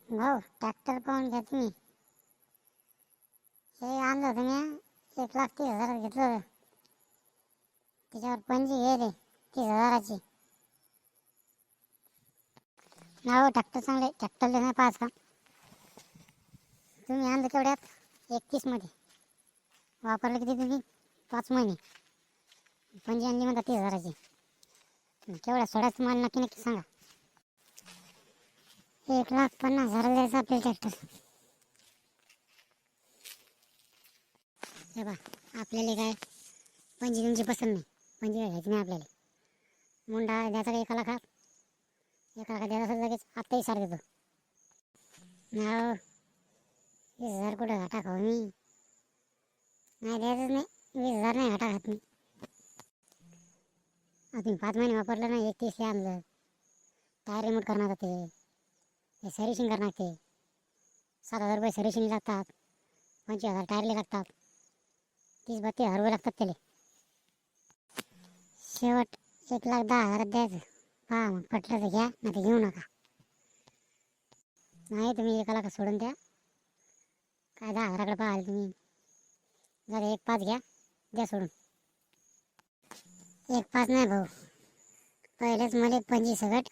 भाऊ ट्रॅक्टर पाहून घ्या तुम्ही. हे आणलं होतं मी 1,30,000 घेतलं होतं. त्याच्यावर पंजी गेले 30,000ची. नाव ट्रॅक्टर चांगले, ट्रॅक्टरला नाही पाच का. तुम्ही आणलं केवढ्यात? 31 मध्ये. वापरलं किती तुम्ही? 5 महिने. पंजी आणली म्हणता 30,000ची. केवढ्या सोडायचं मला नक्की नक्की सांगा. 1,50,000 द्यायचं आपल्याला ट्रॅक्टर. हे बा आपल्याला काय पंजी तुमची पसंत नाही, पंजी काय घ्यायची नाही आपल्याला. मुंडा द्यायचा का 1,00,000? 1,00,000 द्यायचा असेल लगेच आत्ताही सार देतो. नाव 20,000 कुठं घाटा खाऊ मी? नाही द्यायचंच नाही. 20,000 नाही घाटा खात मी. तुम्ही 5 महिने वापरलं नाही, 31ला आणलं. टायर रिमोट करणार ते, सर्व्हिसिंग करणार ते. 7,000 रुपये सर्व्हिसिंग लागतात. 25,000 टायरले लागतात. 30-32,000 रुपये लागतात त्याला. शेवट 1,10,000 द्यायचं. पहा मग पटलं तर घ्या, नाही तर घेऊ नका. नाही तुम्ही 1,00,000 सोडून द्या. काय 10,000कडे पाहाल तुम्ही? जरा 1,5 घ्या, द्या सोडून. 1,5 नाही भाऊ, पहिलेच मला पंजी सगट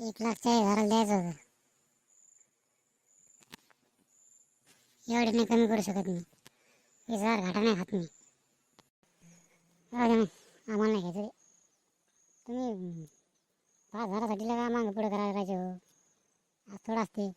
1,40,000 द्यायचं होतं. एवढे नाही कमी करू शकत मी. 20,000 घाटा नाही खात मी. आम्हाला नाही घ्यायचं. तुम्ही 5,000साठी लगा मागं पुढे करायला पाहिजे हो. आज थोडं असते.